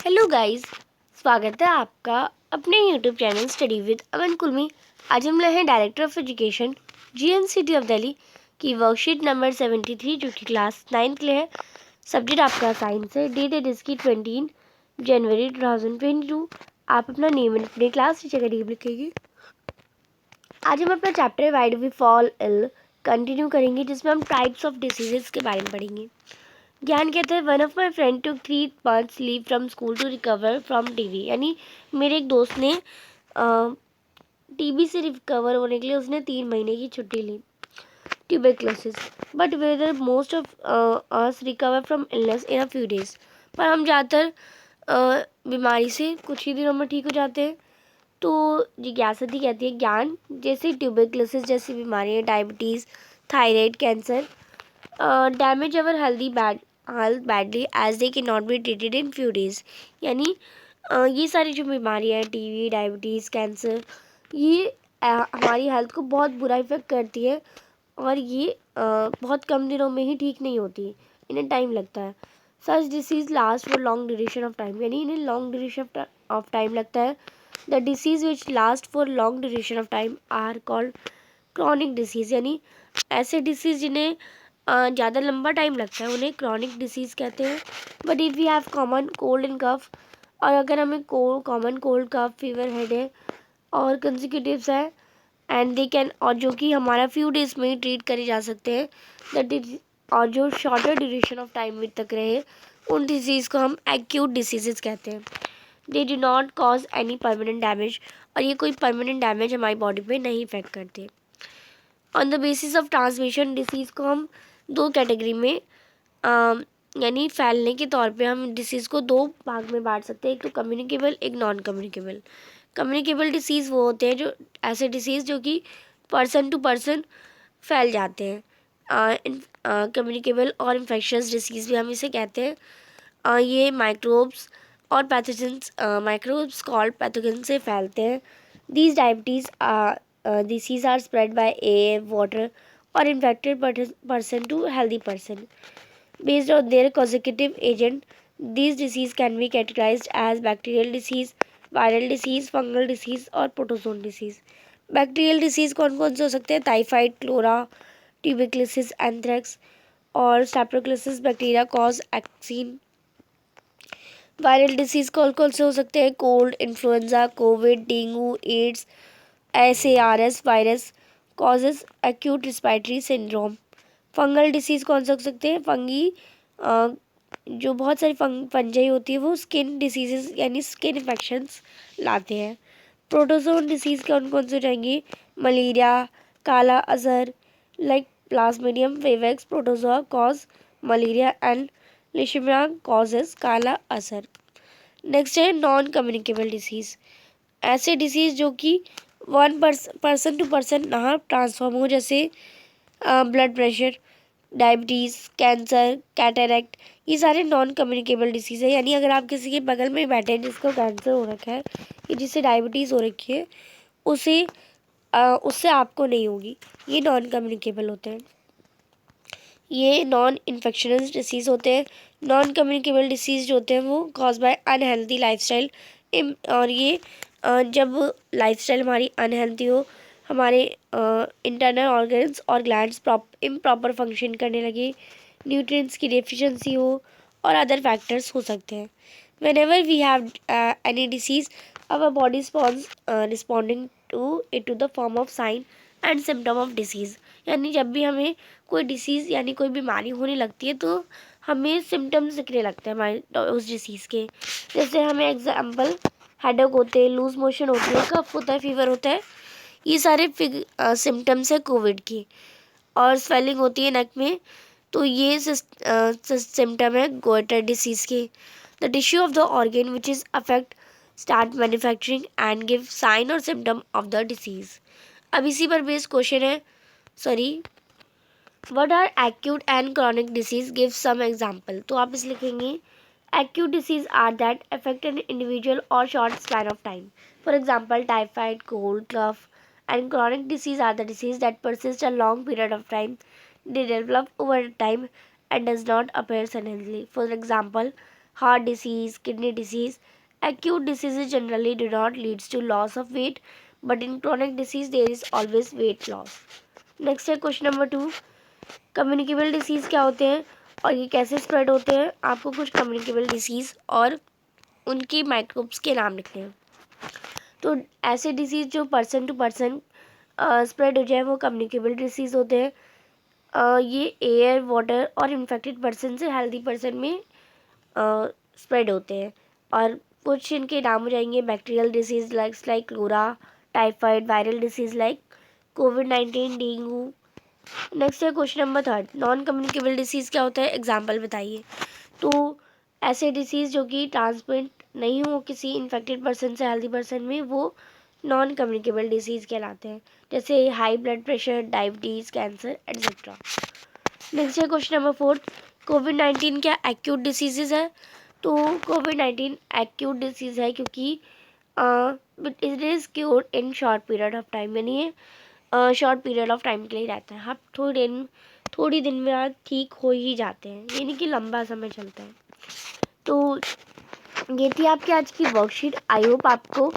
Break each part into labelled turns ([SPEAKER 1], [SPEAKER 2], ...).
[SPEAKER 1] Hello guys, स्वागत है आपका अपने यूट्यूब चैनल स्टडी विद अमन कुलमी। आज हम लाए हैं director of education GNCT of Delhi की वर्कशीट नंबर 73 जो कि क्लास 9 के लिए है। सब्जेक्ट आपका साइंस है। डेट है इसकी 20 जनवरी 2022। आप अपना नेम एंड अपने क्लास टीचर का नेम लिखेंगे। आज हम अपना chapter why do we fall ill continue करेंगे, जिसमें हम टाइप्स ऑफ डिसीजेस के बारे में पढ़ेंगे। ज्ञान कहते हैं one of my friend took 3 months leave from school to recover from TB. यानी मेरे एक दोस्त ने टीबी से रिकवर होने के लिए उसने 3 महीने की छुट्टी ली, tuberculosis. But whether most of us recover from illness in a few days. पर हम ज़्यादातर बीमारी से कुछ ही दिनों में ठीक हो जाते हैं। तो जिज्ञासा दी कहती है ज्ञान जैसे ट्यूबरक्लोसिस जैसी बीमारियाँ, diabetes, thyroid, cancer damage our health badly as they can not be treated in few days. यानी ये सारी जो बीमारियाँ हैं, टीबी, डायबिटीज़, कैंसर, ये हमारी हेल्थ को बहुत बुरा इफेक्ट करती है और ये बहुत कम दिनों में ही ठीक नहीं होती, इन्हें टाइम लगता है। Such disease last for long duration of time. यानी इन्हें लॉन्ग ड्यूरेशन ऑफ टाइम लगता है। The disease which last for long duration of time are called chronic disease. यानी ऐसे डिसीज़ जिन्हें ज़्यादा लंबा टाइम लगता है उन्हें क्रॉनिक डिसीज़ कहते हैं। But if we have common cold and cough, और अगर हमें common cold, cough, fever, headache और कंसेक्यूटिव्स है एंड दे कैन, और जो कि हमारा फ्यू डेज में ही ट्रीट करे जा सकते हैं, दैट और जो शॉर्टर ड्यूरेशन ऑफ टाइम में तक रहे, उन डिजीज़ को हम एक्यूट डिसीजेज कहते हैं। They do not cause any permanent damage, और ये कोई परमानेंट डैमेज हमारी बॉडी पे नहीं इफेक्ट करते। On the basis of transmission, disease को हम दो कैटेगरी में यानी फैलने के तौर पे हम डिसीज़ को दो भाग में बांट सकते हैं, एक तो कम्युनिकेबल, एक नॉन कम्युनिकेबल। कम्युनिकेबल डिसीज़ वो होते हैं जो ऐसे डिसीज़ जो कि पर्सन टू पर्सन फैल जाते हैं। कम्युनिकेबल और इन्फेक्शस डिसीज़ भी हम इसे कहते हैं। ये माइक्रोब्स और पैथोजेंस, माइक्रोब्स कॉल्ड पैथोजन से फैलते हैं। These diabetes disease are spread by air, water or infected person to healthy person. Based on their causative agent, these disease can be categorized as bacterial disease, viral disease, fungal disease और protozoan disease. Bacterial disease कौन कौन से हो सकते हैं? Typhoid, cholera, tuberculosis, anthrax और streptococcus bacteria cause vaccine. Viral disease कौन कौन से हो सकते हैं? Cold, influenza, COVID, dengue, AIDS, SARS virus causes acute respiratory syndrome. Fungal disease कौन से हो सकते हैं? फंगी, जो बहुत सारी फंजाई होती है वो स्किन डिसीजेस यानी स्किन इन्फेक्शंस लाते हैं। प्रोटोजोन डिसीज़ कौन कौन से हो जाएंगी? Malaria, kala azar like plasmodium vivax protozoa cause malaria and leishmania causes kala azar. Next है नॉन कम्युनिकेबल डिसीज़। ऐसे डिसीज़ जो कि पर्सन टू पर्सन ना ट्रांसफॉर्म हो, जैसे blood pressure, diabetes, cancer, cataract, ये सारे नॉन कम्युनिकेबल डिसीज़ है। यानी अगर आप किसी के बगल में बैठे हैं जिसको कैंसर हो रखा है या जिससे डायबिटीज़ हो रखी है, उससे आपको नहीं होगी। ये नॉन कम्युनिकेबल होते हैं। ये नॉन इन्फेक्शनस डिसीज़ होते हैं। नॉन कम्युनिकेबल डिसीज़ जो होते हैं वो कॉज बाय अनहेल्दी लाइफस्टाइल। और ये जब लाइफस्टाइल हमारी अनहेल्दी हो, हमारे इंटरनल ऑर्गन्स और ग्लैंड्स इम्प्रॉपर फंक्शन करने लगे, न्यूट्रिएंट्स की डेफिशिएंसी हो और अदर फैक्टर्स हो सकते हैं। whenever we have any disease, our body responds responding to it to the form of sign and symptom of disease। यानी जब भी हमें कोई डिसीज़ यानी कोई बीमारी होने लगती है तो हमें सिम्टम्स दिखने लगते हैं हमारे उस डिसीज़ के। जैसे हमें एग्जाम्पल हेडेक होते हैं, लूज मोशन होती है, कफ होता है, फीवर होता है, ये सारे सिम्टम्स है कोविड की। और स्वेलिंग होती है नेक में, तो ये सिम्टम है गोइटर डिसीज़ के। The tissue of the organ which is affect start manufacturing and give sign और सिम्टम ऑफ द डिसीज़। अब इसी पर बेस्ड क्वेश्चन है, sorry, what are acute and chronic disease, give some example. तो आप इस लिखेंगे acute disease are that affect an individual or short span of time. For example, typhoid, cold, cough, and chronic disease are the disease that persist a long period of time. They develop over time and does not appear suddenly. For example, heart disease, kidney disease. Acute diseases generally do not lead to loss of weight, but in chronic disease there is always weight loss. Next है question number 2, communicable disease क्या होते हैं और ये कैसे spread होते हैं। आपको कुछ कम्युनिकेबल डिसीज़ और उनकी माइक्रोब्स के नाम लिखने हैं। तो ऐसे डिसीज़ जो पर्सन टू पर्सन स्प्रेड हो जाए वो कम्युनिकेबल डिसीज़ होते हैं। ये एयर, वाटर और इन्फेक्टेड पर्सन से हेल्दी पर्सन में स्प्रेड होते हैं। और कुछ इनके नाम हो जाएंगे bacterial disease like cholera, typhoid, viral disease like कोविड-19, डेंगू। नेक्स्ट है question number 3, non communicable disease क्या होता है, एग्जाम्पल बताइए। तो ऐसे डिसीज़ जो कि ट्रांसमिट नहीं हो किसी इन्फेक्टेड पर्सन से हेल्दी पर्सन में, वो नॉन कम्युनिकेबल डिसीज़ कहलाते हैं, जैसे high blood pressure, diabetes, cancer etcetera. Next है क्वेश्चन नंबर 4, कोविड-19 क्या एक्यूट डिसीज़ है। तो कोविड-19 एक्यूट डिसीज़ है क्योंकि it is cured in short period of time, यानी ये शॉर्ट पीरियड ऑफ टाइम के लिए रहता है। आप थोड़ी दिन में आप ठीक हो ही जाते हैं, यानी कि लंबा समय चलता है। तो ये थी आपकी आज की वर्कशीट। आई होप आपको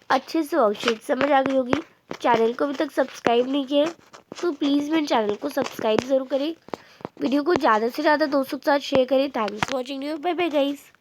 [SPEAKER 1] अच्छे से वर्कशीट समझ आ गई होगी। चैनल को अभी तक सब्सक्राइब नहीं किया तो प्लीज़ मेरे चैनल को सब्सक्राइब ज़रूर करें। वीडियो को ज़्यादा से ज़्यादा दोस्तों के साथ शेयर करें। Thanks for watching. Bye bye guys.